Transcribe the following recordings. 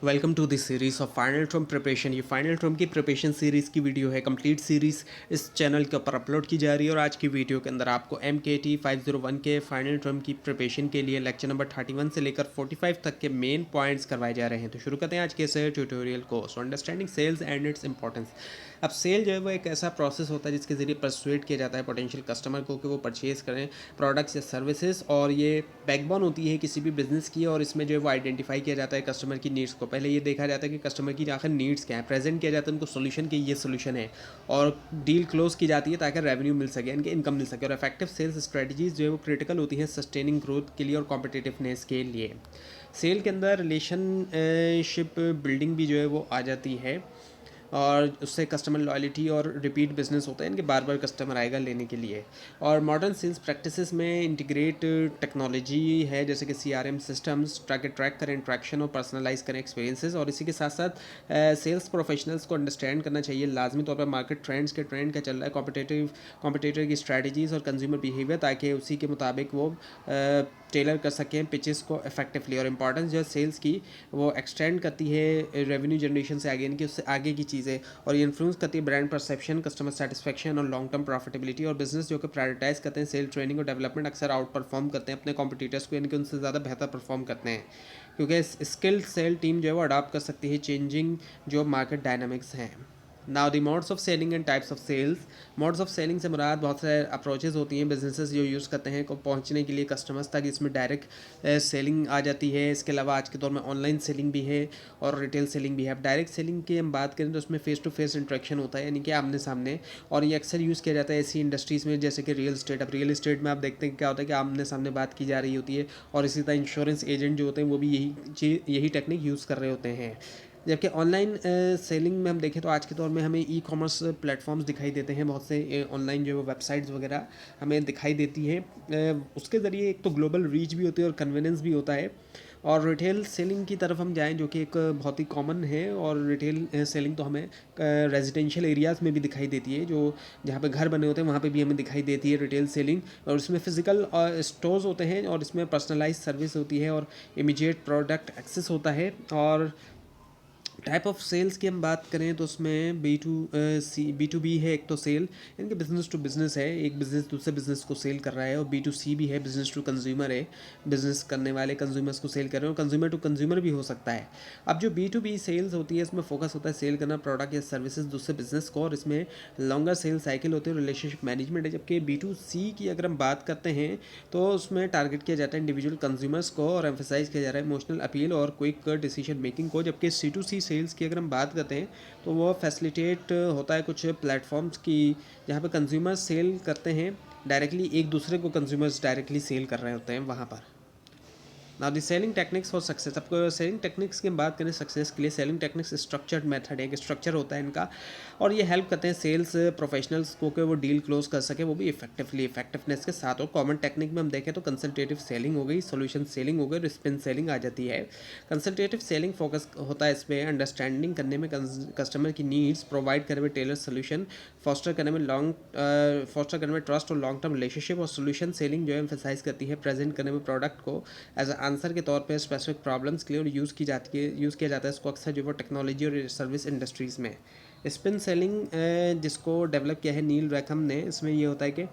Welcome to this series of final term preparation. ये final term की preparation series की video है। Complete series इस चैनल के ऊपर अपलोड की जा रही है और आज की वीडियो के अंदर आपको MKT 501 के फाइनल टर्म की प्रिपरेशन के लिए लेक्चर नंबर 31 से लेकर 45 तक के मेन पॉइंट्स करवाए जा रहे हैं। तो शुरू करते हैं आज के इस ट्यूटोरियल को। So understanding sales and its importance. अब सेल जो है वो एक ऐसा प्रोसेस होता है जिसके ज़रिए परसुएट किया जाता है पोटेंशियल कस्टमर को कि वो परचेज़ करें प्रोडक्ट्स या सर्विसेज, और ये बैकबोन होती है किसी भी बिजनेस की। और इसमें जो है वो आइडेंटिफाई किया जाता है कस्टमर की नीड्स को। पहले ये देखा जाता है कि कस्टमर की आखिर नीड्स क्या है, प्रेजेंट किया जाता है उनको सोल्यूशन की ये सोल्यूशन है, और डील क्लोज की जाती है ताकि रेवेन्यू मिल सके, इनके इनकम मिल सके। और इफेक्टिव सेल्स स्ट्रेटजीज जो है वो क्रिटिकल होती हैं सस्टेनिंग ग्रोथ के लिए और कॉम्पिटिटिवनेस के लिए। सेल के अंदर रिलेशनशिप बिल्डिंग भी जो है वो आ जाती है, और उससे कस्टमर लॉयल्टी और रिपीट बिजनेस होता है, इनके बार बार कस्टमर आएगा लेने के लिए। और मॉडर्न सेल्स प्रैक्टिसेस में इंटीग्रेट टेक्नोलॉजी है, जैसे कि CRM सिस्टम्स ट्रैक करें इंट्रैक्शन और पर्सनलाइज करें एक्सपीरियंसेस। और इसी के साथ साथ सेल्स प्रोफेशनल्स को अंडरस्टैंड करना चाहिए लाजमी तौर पर मार्केट ट्रेंड्स क्या चल रहा है, कॉम्पिटिटर की स्ट्रैटेजीज़ और कंज्यूमर बिहेवियर, ताकि उसी के मुताबिक वो टेलर कर सकें पिचेस को इफेक्टिवली। और इंपॉर्टेंस जो है सेल्स की वो एक्सटेंड करती है रेवेन्यू जनरेशन से आगे, इनकी उससे आगे की चीज़ें, और ये इन्फ्लुएंस करती है ब्रांड परसेप्शन, कस्टमर सेटिस्फेक्शन और लॉन्ग टर्म प्रॉफिटेबिलिटी। और बिजनेस जो कि प्रायोरिटाइज करते हैं सेल ट्रेनिंग और डेवलपमेंट अक्सर आउट परफॉर्म करते हैं अपने कॉम्पिटिटर्स को, यानी कि उनसे ज़्यादा बेहतर परफॉर्म करते हैं, क्योंकि स्किल्ड सेल टीम जो है वो अडाप्ट कर सकती है चेंजिंग जो मार्केट डायनामिक्स हैं। Now the modes of selling and types of sales. Modes of selling से मुराद बहुत सारे अप्रोचेज होती हैं बिजनेसेस जो यूज़ करते हैं को पहुंचने के लिए कस्टमर्स तक। इसमें डायरेक्ट सेलिंग आ जाती है, इसके अलावा आज के दौर में ऑनलाइन सेलिंग भी है और रिटेल सेलिंग भी है। अब डायरेक्ट सेलिंग की हम बात करें तो उसमें फेस टू फेस इंट्रैक्शन होता है, यानी कि आमने सामने, और ये अक्सर यूज़ किया जाता है ऐसी इंडस्ट्रीज़ में जैसे कि रियल इस्टेट। अब रियल इस्टेट में आप देखते हैं क्या होता है कि आमने सामने बात की जा रही होती है, और इसी तरह इंश्योरेंस एजेंट जो होते हैं वो भी यही टेक्निक यूज़ कर रहे होते हैं। जबकि ऑनलाइन सेलिंग में हम देखें तो आज के दौर में हमें कॉमर्स प्लेटफॉर्म्स दिखाई देते हैं, बहुत से ऑनलाइन जो वेबसाइट्स वगैरह हमें दिखाई देती हैं। उसके ज़रिए एक तो ग्लोबल रीच भी होती है और कन्वीनियंस भी होता है। और रिटेल सेलिंग की तरफ हम जाएं जो कि एक बहुत ही कॉमन है, और रिटेल सेलिंग तो हमें रेजिडेंशियल एरियाज़ में भी दिखाई देती है, जो जहाँ पे घर बने होते हैं वहाँ पे भी हमें दिखाई देती है रिटेल सेलिंग। और इसमें फ़िज़िकल स्टोर्स होते हैं, और इसमें पर्सनलाइज सर्विस होती है और इमीडिएट प्रोडक्ट एक्सेस होता है। और टाइप ऑफ सेल्स की हम बात करें तो उसमें B2B है एक तो सेल, इनके बिजनेस टू बिजनेस है, एक बिजनेस दूसरे बिजनेस को सेल कर रहा है। और B2C भी है, बिजनेस टू कंज्यूमर है, बिजनेस करने वाले कंज्यूमर्स को सेल कर रहे हैं, और कंज्यूमर टू कंज्यूमर भी हो सकता है। अब जो B2B सेल्स होती है इसमें फोकस होता है सेल करना प्रोडक्ट या सर्विसेज दूसरे बिजनेस को, और इसमें लॉन्गर सेल साइकिल होती है, रिलेशनशिप मैनेजमेंट है। जबकि B2C की अगर हम बात करते हैं तो उसमें टारगेट किया जाता है इंडिविजुअल कंज्यूमर्स को, और एम्फेसाइज किया जा रहा है इमोशनल अपील और क्विक डिसीजन मेकिंग को। जबकि C2C सेल्स की अगर हम बात करते हैं तो वो फैसिलिटेट होता है कुछ प्लेटफॉर्म्स की, जहाँ पे कंज्यूमर्स सेल करते हैं डायरेक्टली, एक दूसरे को कंज्यूमर्स डायरेक्टली सेल कर रहे होते हैं वहाँ पर। Now the selling techniques for success. आपको सेलिंग टेक्निक्स की बात करें सक्सेस के लिए, सेलिंग टेक्निक्स स्ट्रक्चर्ड मेथड है, एक स्ट्रक्चर होता है इनका, और ये हेल्प करते हैं सेल्स प्रोफेशनल्स को कि वो डील क्लोज कर सके, वो भी इफेक्टिवनेस के साथ। और कॉमन टेक्निक में हम देखें तो कंसल्टेटिव सेलिंग हो गई, सोल्यूशन सेलिंग हो गई, और स्पिन सेलिंग आ जाती है। कंसल्टेटिव सेलिंग फोकस होता है इस पर अंडरस्टैंडिंग करने में कस्टमर की नीड्स, प्रोवाइड करने में टेलर सोल्यूशन, फॉस्टर करने में ट्रस्ट और लॉन्ग टर्म रिलेशनशिप। और सोल्यूशन सेलिंग जो है एम्फेसाइज करती है प्रेजेंट करने में प्रोडक्ट को एज आंसर के तौर पे स्पेसिफिक प्रॉब्लम्स के लिए, यूज़ किया जाता है इसको अक्सर जो वो टेक्नोलॉजी और सर्विस इंडस्ट्रीज़ में। स्पिन सेलिंग जिसको डेवलप किया है नील रैकम ने, इसमें ये होता है कि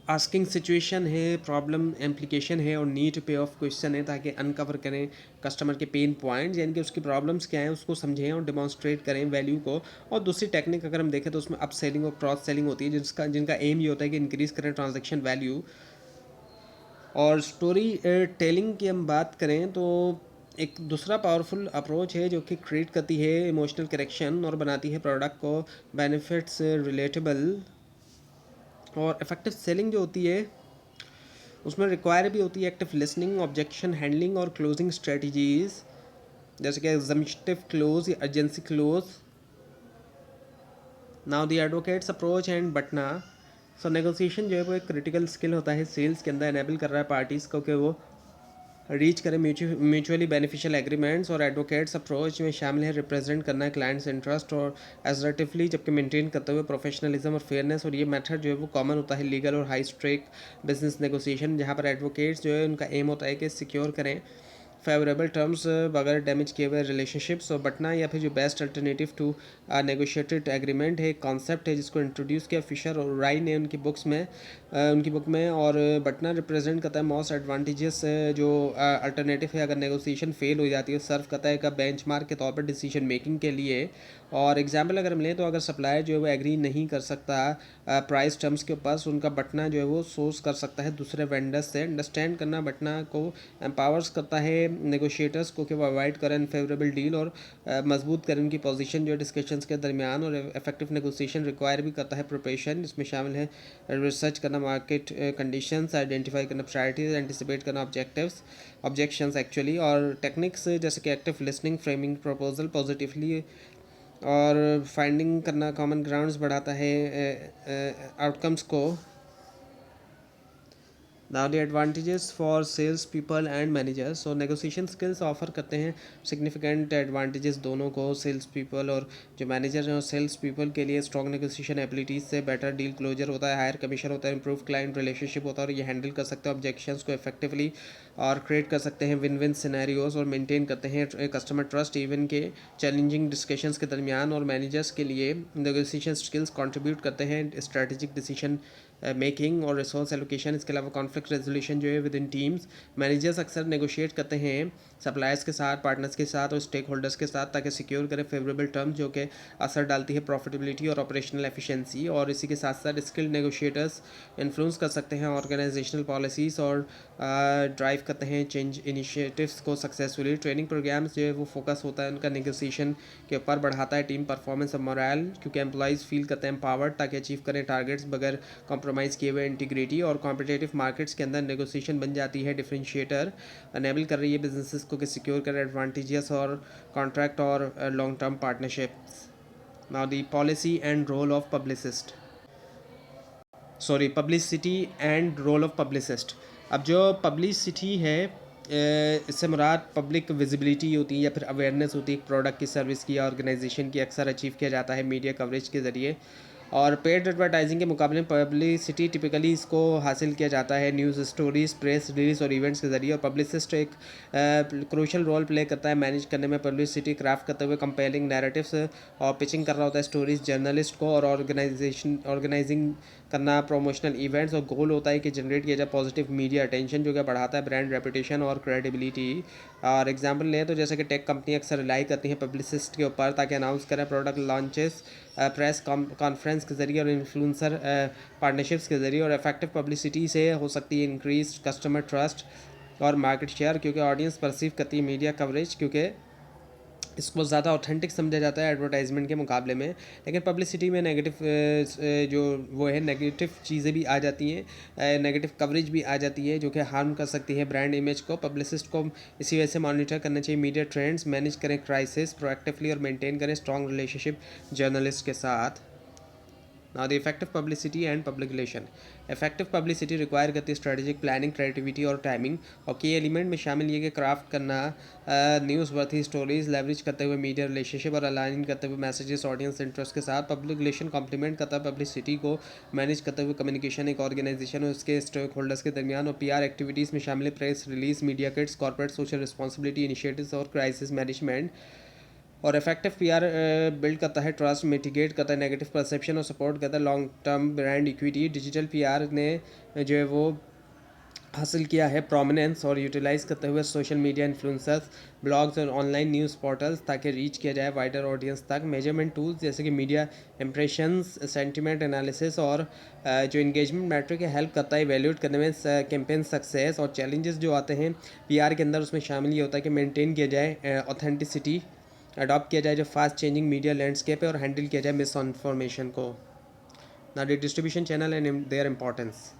आस्किंग सिचुएशन है, प्रॉब्लम एम्प्लीकेशन है, और नीड टू पे ऑफ क्वेश्चन है, ताकि अनकवर करें कस्टमर के पेन पॉइंट्स, यानी कि उसकी प्रॉब्लम्स क्या हैं उसको समझें और डिमॉन्स्ट्रेट करें वैल्यू को। और दूसरी टेक्निक अगर हम देखें तो उसमें अप सेलिंग और क्रॉस सेलिंग होती है, जिनका एम ये होता है कि इंक्रीज़ करें ट्रांजेक्शन वैल्यू। और स्टोरी टेलिंग की हम बात करें तो एक दूसरा पावरफुल अप्रोच है जो कि क्रिएट करती है इमोशनल कनेक्शन और बनाती है प्रोडक्ट को बेनिफिट्स रिलेटेबल। और इफेक्टिव सेलिंग जो होती है उसमें रिक्वायर भी होती है एक्टिव लिसनिंग, ऑब्जेक्शन हैंडलिंग और क्लोजिंग स्ट्रेटजीज, जैसे कि एग्जम्पटिव क्लोज या urgency close. Now the advocates approach and बटना। सो नेगोशिएशन जो है वो एक क्रिटिकल स्किल होता है सेल्स के अंदर, एनेबल कर रहा है पार्टीज़ को कि वो रीच करें म्यूचुअली बेनिफिशियल एग्रीमेंट्स। और एडवोकेट्स अप्रोच में शामिल है रिप्रेजेंट करना है क्लाइंट्स इंटरेस्ट और एसर्टिवली, जबकि मेंटेन करते हुए प्रोफेशनलिज्म और फेयरनेस। और ये मेथड जो है वो कॉमन होता है लीगल और हाई स्ट्रेक बिजनेस नेगोशिएशन, जहाँ पर एडवोकेट्स जो है उनका एम होता है कि सिक्योर करें फेवरेबल टर्म्स बगैर डैमेज किए हुए रिलेशनशिप्स और बटना या फिर जो best alternative to negotiated agreement है, कॉन्सेप्ट है जिसको इंट्रोड्यूस किया फिशर और राय ने उनकी उनकी बुक में। और बटना रिप्रेजेंट करता है मोस्ट एडवांटेजेस जो अल्टरनेटिव है अगर नेगोशिएशन फेल हो जाती है, सर्व करता है का बेंचमार्क के तौर पर डिसीजन मेकिंग के लिए। और एग्जाम्पल अगर हम लें तो अगर सप्लायर जो है वो एग्री नहीं कर सकता प्राइस टर्म्स के ऊपर, उनका बटना जो है वो सोर्स कर सकता है दूसरे वेंडर्स से। अंडरस्टैंड करना बटना को एम्पावर्स करता है नेगोशिएटर्स को कि वो अवॉइड करें अनफेवरेबल डील और मजबूत करें उनकी पोजीशन जो डिस्कशंस के दरमियान। और इफेक्टिव नेगोशिएशन रिक्वायर भी करता है प्रिपरेशन, जिसमें शामिल है रिसर्च करना मार्केट कंडीशंस, आइडेंटिफाई करना प्रायोरिटीज, एंटिसिपेट करना ऑब्जेक्शंस एक्चुअली, और टेक्निक्स जैसे कि active listening, framing proposal positively, और फाइंडिंग करना कॉमन ग्राउंड्स बढ़ाता है आउटकम्स को। Now the advantages for sales people and managers. So negotiation skills offer करते हैं सिग्निफिकेंट एडवांटेजेस दोनों को, सेल्स पीपल और जो मैनेजर हैं। और सेल्स पीपल के लिए स्ट्रॉन्ग नेगोशिएशन एबिलिटीज़ से बेटर डील क्लोजर होता है, हायर कमीशन होता है, इंप्रूव क्लाइंट रिलेशनशिप होता है, और ये हैंडल कर सकते हैं ऑब्जेक्शंस को इफेक्टिवली और क्रिएट कर सकते हैं विन विन सिनेरियोज, और मेंटेन करते हैं कस्टमर ट्रस्ट इवन के चैलेंजिंग डिस्कशंस के दरमियान। और मैनेजर्स के लिए नेगोशिएशन स्किल्स कंट्रीब्यूट करते हैं स्ट्रेटेजिक डिसीजन मेकिंग और रिसोर्स एलोकेशन। इसके अलावा कॉन्फ्लिक्ट रेजोल्यूशन जो है विद इन टीम्स। मैनेजर्स अक्सर नेगोशिएट करते हैं सप्लायर्स के साथ, पार्टनर्स के साथ और स्टेक होल्डर्स के साथ, ताकि सिक्योर करें फेवरेबल टर्म्स जो कि असर डालती है प्रॉफिटेबिलिटी और ऑपरेशनल एफिशिएंसी। और इसी के साथ साथ स्किल्ड नेगोशिएटर्स इन्फ्लुएंस कर सकते हैं ऑर्गेनाइजेशनल पॉलिसीज़ और ड्राइव करते हैं चेंज इनिशिएटिव्स को सक्सेसफुली। ट्रेनिंग प्रोग्राम्स जो है वो फोकस होता है उनका नेगोशिएशन के ऊपर, बढ़ाता है टीम परफॉर्मेंस और मोरल, क्योंकि एम्प्लॉइज़ फील करते हैं एम्पावर्ड ताकि अचीव करें टारगेट्स बगैर कॉम्प्रोमाइज़ किए हुए। इंटीग्रिटी और कॉम्पिटेटिव मार्केट्स के अंदर नेगोशिएशन बन जाती है डिफरेंशिएटर, अनेबल कर रही है बिजनेसेस को कि सिक्योर करें एडवांटेजेस और कॉन्ट्रैक्ट और long term partnerships. Now the policy and role of publicity and role of publicist. अब जो पब्लिसिटी है इससे मुराद पब्लिक विजिबिलिटी होती है या फिर अवेयरनेस होती है प्रोडक्ट की, सर्विस की या ऑर्गेनाइजेशन की, अक्सर अचीव किया जाता है मीडिया कवरेज के ज़रिए। और पेड एडवर्टाइजिंग के मुकाबले में पब्लिसिटी टिपिकली इसको हासिल किया जाता है न्यूज़ स्टोरीज, प्रेस रिलीज और इवेंट्स के ज़रिए। और पब्लिसिस्ट एक क्रूशल रोल प्ले करता है मैनेज करने में, पब्लिसिटी क्राफ्ट करते हुए कंपेलिंग नैरेटिव्स और पिचिंग कर रहा होता है स्टोरीज जर्नलिस्ट को, और ऑर्गेनाइजिंग करना प्रोमोशनल इवेंट्स। और गोल होता है कि जनरेट किया जाए पॉजिटिव मीडिया अटेंशन जो कि बढ़ाता है ब्रांड रेपुटेशन और क्रेडिबिलिटी। और एग्जांपल लें तो जैसे कि टेक कंपनी अक्सर रिलाई करती हैं पब्लिसिस्ट के ऊपर ताकि अनाउंस करें प्रोडक्ट लॉन्चेस प्रेस कॉन्फ्रेंस के ज़रिए और इन्फ्लुएंसर पार्टनरशिप्स के ज़रिए। और इफेक्टिव पब्लिसिटी से हो सकती है इंक्रीज कस्टमर ट्रस्ट और मार्केट शेयर, क्योंकि ऑडियंस परसीव करती है मीडिया कवरेज, क्योंकि इसको ज़्यादा ऑथेंटिक समझा जाता है एडवर्टाइजमेंट के मुकाबले में। लेकिन पब्लिसिटी में नेगेटिव जो वो है नेगेटिव चीज़ें भी आ जाती हैं, नेगेटिव कवरेज भी आ जाती है जो कि हार्म कर सकती है ब्रांड इमेज को। पब्लिसिस्ट को इसी वजह से मॉनिटर करना चाहिए मीडिया ट्रेंड्स, मैनेज करें क्राइसिस प्रोएक्टिवली और मेंटेन करें स्ट्रॉन्ग रिलेशनशिप जर्नलिस्ट के साथ। Now the effective publicity and public relation. Effective publicity require करती है स्ट्रेटेजिक प्लानिंग, क्रिएटिविटी और टाइमिंग। और की एलिमेंट में शामिल ये कि क्राफ्ट करना न्यूज़ वर्थी स्टोरीज, लेवरेज करते हुए मीडिया रिलेशनशिप और अलाइन करते हुए मैसेजेस ऑडियंस इंटरेस्ट के साथ। पब्लिक रिलेशन कॉम्प्लीमेंट करता है पब्लिसिटी को, मैनेज करते हुए कम्युनिकेशन एक ऑर्गेनाइजेशन और उसके स्टेक होल्डर्स के दरमियान। और पीआर एक्टिविटीज़ में शामिल press release, media kits, corporate social responsibility initiatives और क्राइसिस मैनेजमेंट। और इफेक्टिव पीआर बिल्ड करता है ट्रस्ट, मिटिगेट करता है नेगेटिव परसेप्शन और सपोर्ट करता है long term brand equity. Digital PR ने जो है वो हासिल किया है प्रोमिनेंस और यूटिलाइज करते हुए सोशल मीडिया इन्फ्लुएंसर्स, ब्लॉग्स और ऑनलाइन न्यूज़ पोर्टल्स ताकि रीच किया जाए वाइडर ऑडियंस तक। मेजरमेंट टूल्स जैसे कि मीडिया इंप्रेशंस, सेंटिमेंट एनालिसिस और जो इंगेजमेंट मैट्रिक है हेल्प करता है इवेल्यूएट करने में कैंपेन सक्सेस। और चैलेंजेस जो आते हैं पीआर के अंदर उसमें शामिल ये होता है कि मेंटेन किया जाए ऑथेंटिसिटी, अडॉप्ट किया जाए जो फास्ट चेंजिंग मीडिया लैंडस्केप है, और हैंडल किया जाए मिस इन्फॉर्मेशन को। ना the distribution channel and their importance.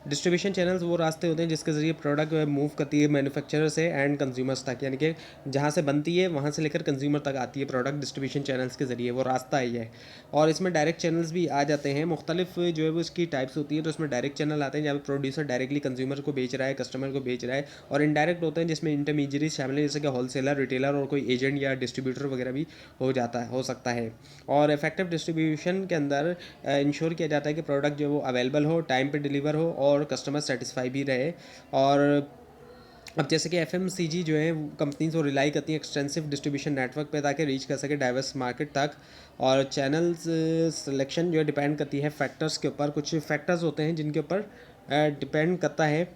Distribution channels वो रास्ते होते हैं जिसके ज़रिए प्रोडक्ट मूव करती है मैन्युफैक्चरर से एंड कंज्यूमर्स तक, यानी कि जहाँ से बनती है वहाँ से लेकर कंज्यूमर तक आती है प्रोडक्ट डिस्ट्रीब्यूशन चैनल्स के ज़रिए, वो रास्ता ही है। और इसमें डायरेक्ट चैनल्स भी आ जाते हैं, मुख्तलिफ जो है वो इसकी टाइप्स होती है। तो इसमें डायरेक्ट चैनल आते हैं जहाँ पर प्रोड्यूसर डायरेक्टली कंज्यूमर को बेच रहा है, कस्टमर को बेच रहा है। और इनडायरेक्ट होते हैं जिसमें इंटरमीडिएट शामिल है जैसे कि होलसेलर, रिटेलर और कोई एजेंट या डिस्ट्रीब्यूटर वगैरह भी हो सकता है। और इफेक्टिव डिस्ट्रीब्यूशन के अंदर इंश्योर किया जाता है कि प्रोडक्ट जो वो अवेलेबल हो, टाइम पे डिलीवर हो और कस्टमर सेटिस्फाई भी रहे। और अब जैसे कि एफएमसीजी जो है कंपनीज वो रिलाई करती हैं एक्सटेंसिव डिस्ट्रीब्यूशन नेटवर्क पे ताकि रीच कर सके डाइवर्स मार्केट तक। और चैनल्स सिलेक्शन जो है डिपेंड करती है फैक्टर्स के ऊपर। कुछ फैक्टर्स होते हैं जिनके ऊपर डिपेंड करता है,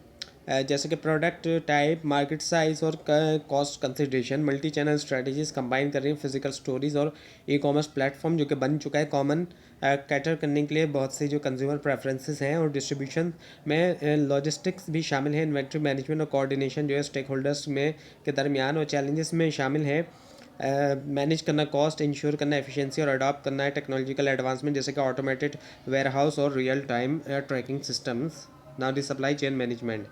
जैसे कि प्रोडक्ट टाइप, मार्केट साइज और cost consideration. Multi channel strategies combine कर रही हैं फिजिकल स्टोरीज और ई कॉमर्स प्लेटफॉर्म जो कि बन चुका है कॉमन कैटर करने के लिए बहुत से जो कंज्यूमर प्रेफरेंसेस हैं। और डिस्ट्रीब्यूशन में लॉजिस्टिक्स भी शामिल है, इन्वेंट्री मैनेजमेंट और कोऑर्डिनेशन जो है स्टेक होल्डर्स में के दरमियान। और चैलेंजेस में शामिल है मैनेज करना कॉस्ट, इंश्योर करना एफिशिएंसी और अडॉप्ट करना है टेक्नोलॉजिकल एडवांसमेंट जैसे कि ऑटोमेटेड वेयरहाउस और real time tracking systems. Now the supply chain management.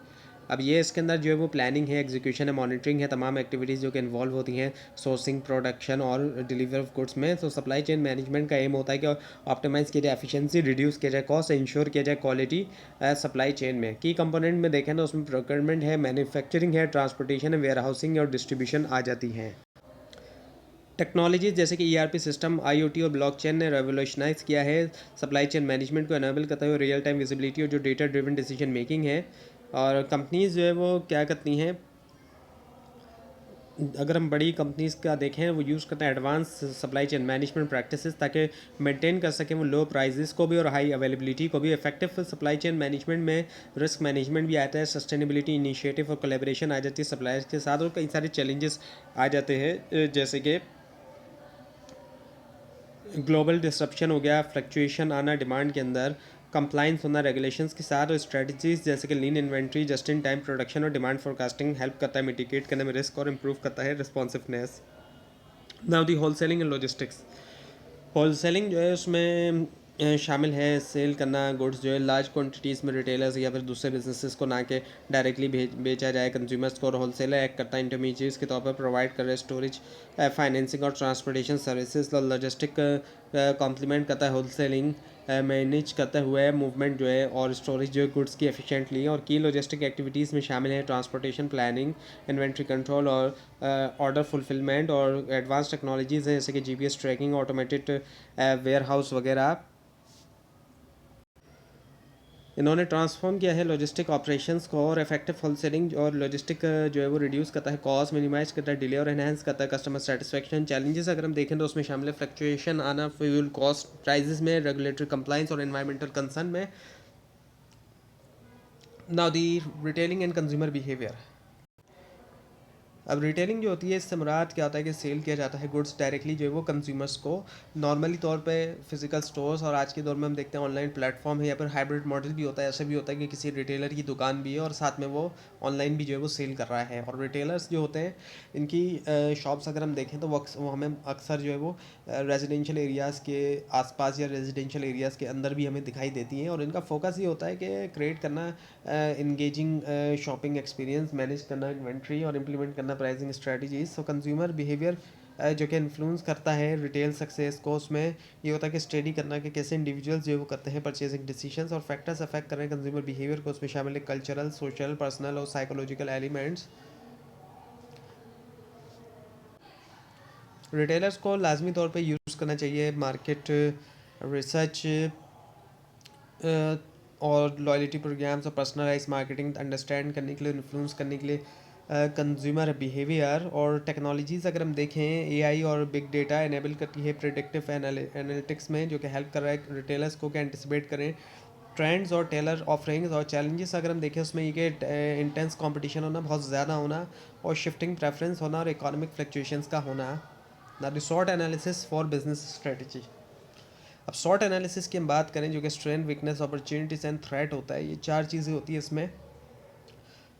अब ये इसके अंदर जो है वो प्लानिंग है, एग्जीक्यूशन है, मॉनिटरिंग है, तमाम एक्टिविटीज़ जो कि इन्वॉल्व होती हैं सोर्सिंग, प्रोडक्शन और डिलीवर ऑफ गुड्स में। तो सप्लाई चेन मैनेजमेंट का एम होता है कि ऑप्टिमाइज़ किया जाए एफिशिएंसी, रिड्यूस किया जाए कॉस्ट, इंश्योर किया जाए क्वालिटी सप्लाई चेन में। की कंपोनेंट में देखें तो उसमें प्रोक्योरमेंट है, मैन्युफैक्चरिंग है, ट्रांसपोर्टेशन है, वेयर हाउसिंग और डिस्ट्रीब्यूशन आ जाती हैं। टेक्नोलॉजीज जैसे कि ईआरपी सिस्टम, आईओटी और ब्लॉकचेन ने रेवोल्यूशनाइज किया है सप्लाई चेन मैनेजमेंट को एनेबल करते हुए रियल टाइम विजिबिलिटी और जो डेटा ड्रिवन डिसीजन मेकिंग है। और कंपनीज जो है वो क्या करती हैं, अगर हम बड़ी कंपनीज़ का देखें वो यूज़ करते हैं advance supply chain management practices ताकि मेंटेन कर सकें वो लो प्राइसेस को भी और हाई अवेलेबिलिटी को भी। इफेक्टिव सप्लाई चेन मैनेजमेंट में रिस्क मैनेजमेंट भी आता है, सस्टेनेबिलिटी इनिशिएटिव और कोलैबोरेशन आ जाती है सप्लायर्स के साथ। और कई सारे चैलेंजेस आ जाते हैं, जैसे कि ग्लोबल डिसरप्शन हो गया, फ्लक्चुएशन आना डिमांड के अंदर, कंप्लाइंस होना रेगुलेशंस के साथ। और स्ट्रेटजीज जैसे कि lean inventory, just in time production और डिमांड फोरकास्टिंग हेल्प करता है मिटिगेट करने में रिस्क और इम्प्रूव करता है responsiveness. Now the wholesaling and logistics. Wholesaling जो है उसमें शामिल है सेल करना गुड्स जो है लार्ज क्वांटिटीज़ में रिटेलर्स या फिर दूसरे बिजनेसेस को ना के डायरेक्टली बेचा जाए कंज्यूमर्स को। और होलसेलर एक्ट करता है इंटरमीडिएट्स के तौर पर, प्रोवाइड कर रहे हैं स्टोरेज, फाइनेंसिंग और ट्रांसपोर्टेशन सर्विसेज। और लॉजिस्टिक कॉम्प्लीमेंट करता है होलसेलिंग, मैनेज करते हुए मूवमेंट जो है और स्टोरेज जो है गुड्स की एफिशिएंटली। और की लॉजिस्टिक एक्टिविटीज़ में शामिल है ट्रांसपोर्टेशन प्लानिंग, इन्वेंट्री कंट्रोल और ऑर्डर फुलफिलमेंट। और एडवांस टेक्नोलॉजीज़ हैं जैसे कि GPS tracking, automated warehouse वगैरह। इन्होंने ट्रांसफॉर्म किया है लॉजिस्टिक ऑपरेशंस को। और इफेक्टिव होलसेलिंग और लॉजिस्टिक जो है वो रिड्यूस करता है कॉस्ट, मिनिमाइज करता है डिले और एनहांस करता है कस्टमर सेटिस्फेक्शन। चैलेंजेस अगर हम देखें तो उसमें शामिल है फ्लक्चुएशन आना फ्यूल कॉस्ट प्राइजेस में, रेगुलेटरी कंप्लाइंस और एनवायरमेंटल कंसर्न में। Now the retailing and consumer behaviour. अब रिटेलिंग जो होती है इससे मुराद क्या होता है कि सेल किया जाता है गुड्स डायरेक्टली जो है वो कंज्यूमर्स को, नॉर्मली तौर पे फिजिकल स्टोर्स, और आज के दौर में हम देखते हैं ऑनलाइन प्लेटफॉर्म है या फिर हाइब्रिड मॉडल भी होता है। ऐसे भी होता है कि किसी रिटेलर की दुकान भी है और साथ में वो ऑनलाइन भी जो है वो सेल कर रहा है। और रिटेलर्स जो होते हैं इनकी शॉप्स अगर हम देखें तो वो हमें अक्सर जो है वो रेजिडेंशियल एरियाज़ के आसपास या रेजिडेंशियल एरियाज़ के अंदर भी हमें दिखाई देती हैं। और इनका फोकस ये होता है कि क्रिएट करना इंगेजिंग शॉपिंग एक्सपीरियंस, मैनेज करना इन्वेंट्री और इम्प्लीमेंट करना प्राइसिंग स्ट्रेटजीज। सो कंज्यूमर बिहेवियर जो कि इन्फ्लुएंस करता है रिटेल सक्सेस को, उसमें ये होता है कि स्टडी करना कि कैसे इंडिविजुअल्स जो वो करते हैं परचेजिंग डिसीजंस। और फैक्टर्स अफेक्ट कर रहे हैं कंज्यूमर बिहेवियर को, उसमें शामिल है कल्चरल, सोशल, पर्सनल और साइकोलॉजिकल एलिमेंट्स। रिटेलर्स को लाजमी तौर पे यूज़ करना चाहिए मार्केट रिसर्च और लॉयल्टी प्रोग्राम्स और पर्सनलाइज मार्केटिंग अंडरस्टैंड करने के लिए, इन्फ्लुएंस करने के लिए कंज्यूमर बिहेवियर। और टेक्नोलॉजीज़ अगर हम देखें एआई और बिग डेटा इनेबल करती है प्रेडिक्टिव एनालिटिक्स में, जो कि हेल्प कर रहा है रिटेलर्स को कि एंटिसिपेट करें ट्रेंड्स और टेलर ऑफरिंग्स। और चैलेंजेस अगर हम देखें उसमें ये कि इंटेंस कंपटीशन होना, बहुत ज़्यादा होना, और शिफ्टिंग प्रेफरेंस होना और इकोनॉमिक फ्लक्चुएशंस का होना। ना resort analysis for business strategy. अब शॉर्ट एनालिसिस की हम बात करें जो कि strength, weakness, opportunities and threat होता है, ये चार चीज़ें होती है इसमें।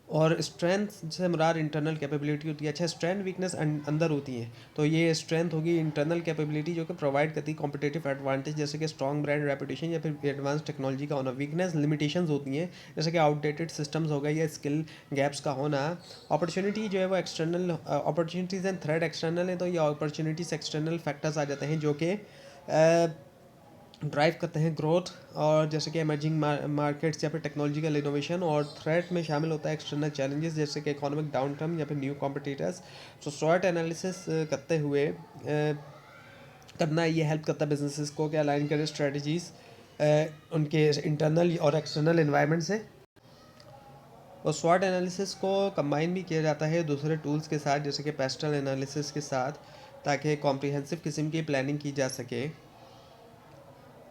और स्ट्रेंथ से मुराद इंटरनल कैपेबिलिटी होती है। अच्छा, स्ट्रेंथ वीकनेस अंदर होती है, तो ये स्ट्रेंथ होगी इंटरनल कैपेबिलिटी जो कि प्रोवाइड करती है कॉम्पिटेटिव एडवांटेज जैसे कि स्ट्रॉन्ग ब्रांड रेपुटेशन या फिर एडवांस टेक्नोलॉजी का होना। वीकनेस लिमिटेशंस होती हैं जैसे कि आउटडेटेड सिस्टम्स हो गए या स्किल गैप्स का होना। अपॉर्चुनिटी जो है वो external, opportunities and threat external है, तो ये अपॉर्चुनिटीज़ एक्सटर्नल फैक्टर्स आ जाते हैं जो कि ड्राइव करते हैं ग्रोथ, और जैसे कि इमर्जिंग मार्केट्स या फिर टेक्नोलॉजिकल इनोवेशन। और थ्रेट में शामिल होता है एक्सटर्नल चैलेंजेस जैसे कि इकोनॉमिक डाउन टर्न या फिर न्यू कॉम्पिटिटर्स। तो शॉर्ट एनालिसिस करते हुए करना ये हेल्प करता है बिजनेसेस को कि अलाइन करें स्ट्रेटजीज उनके इंटरनल और एक्सटर्नल इन्वायरमेंट से। और स्वॉट एनालिसिस को कंबाइन भी किया जाता है दूसरे टूल्स के साथ, जैसे कि पेस्टल एनालिसिस के साथ, ताकि कॉम्प्रिहेंसिव किस्म की प्लानिंग की जा सके।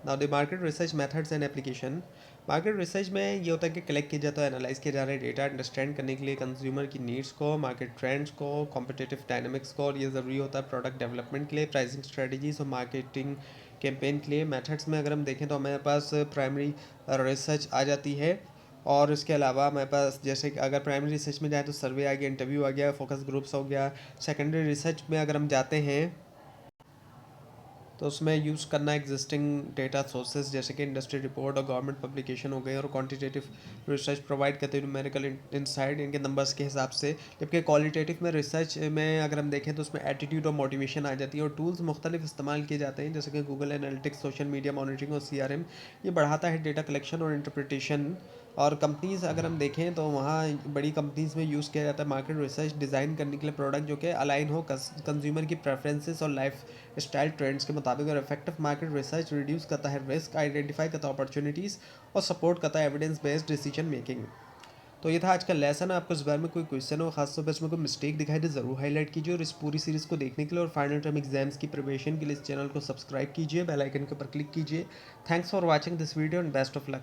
Now the market research methods and application. Market research में ये होता है कि कलेक्ट किया जाता है, एनालाइज किया जा रहा है डेटा अंडरस्टैंड करने के लिए कंज्यूमर की नीड्स को, मार्केट ट्रेंड्स को, कॉम्पिटिटिव डायनामिक्स को, और ये ज़रूरी होता है प्रोडक्ट डेवलपमेंट के लिए, प्राइसिंग स्ट्रेटजीज और मार्केटिंग कैंपेन के लिए। मेथड्स में अगर हम देखें तो हमारे पास प्राइमरी रिसर्च आ जाती है, और इसके अलावा हमारे पास जैसे कि अगर प्राइमरी रिसर्च में जाए तो सर्वे आ गया, इंटरव्यू आ गया, फोकस ग्रुप्स हो गया। सेकेंडरी रिसर्च में अगर हम जाते हैं तो उसमें यूज़ करना एग्जिस्टिंग डेटा सोर्सेज जैसे कि इंडस्ट्री रिपोर्ट और गवर्नमेंट पब्लिकेशन हो गए, और क्वांटिटेटिव रिसर्च प्रोवाइड करते हैं न्यूमेरिकल इंसाइट इनके नंबर्स के हिसाब से। जबकि क्वालिटेटिव में रिसर्च में अगर हम देखें तो उसमें एटीट्यूड और मोटिवेशन आ जाती है, और टूल्स मुख्तलिफ इस्तेमाल किए जाते हैं जैसे कि Google analytics, social media monitoring और CRM। ये बढ़ाता है डेटा कलेक्शन और इंटरप्रिटेशन। और कंपनीज़ अगर हम देखें तो वहाँ बड़ी कंपनीज़ में यूज़ किया जाता है मार्केट रिसर्च डिज़ाइन करने के लिए प्रोडक्ट जो कि अलाइन हो कंज्यूमर की प्रेफरेंसेस और लाइफ स्टाइल ट्रेंड्स के मुताबिक। और इफेक्टिव मार्केट रिसर्च रिड्यूस करता है रिस्क, आइडेंटिफाई करता है अपॉर्चुनिटीज़, और सपोर्ट करता है एविडेंस बेस्ड डिसीजन मेकिंग। तो ये था आज का लेसन। आपको इस बारे में कोई क्वेश्चन हो, खासतौर पर इसमें कोई मिस्टेक दिखाई दे ज़रूर हाईलाइट कीजिए। और इस पूरी सीरीज़ को देखने के लिए और फाइनल टर्म एग्जाम्स की प्रिपरेशन के लिए इस चैनल को सब्सक्राइब कीजिए, बेल आइकन के ऊपर क्लिक कीजिए। Thanks for watching this video and best of luck.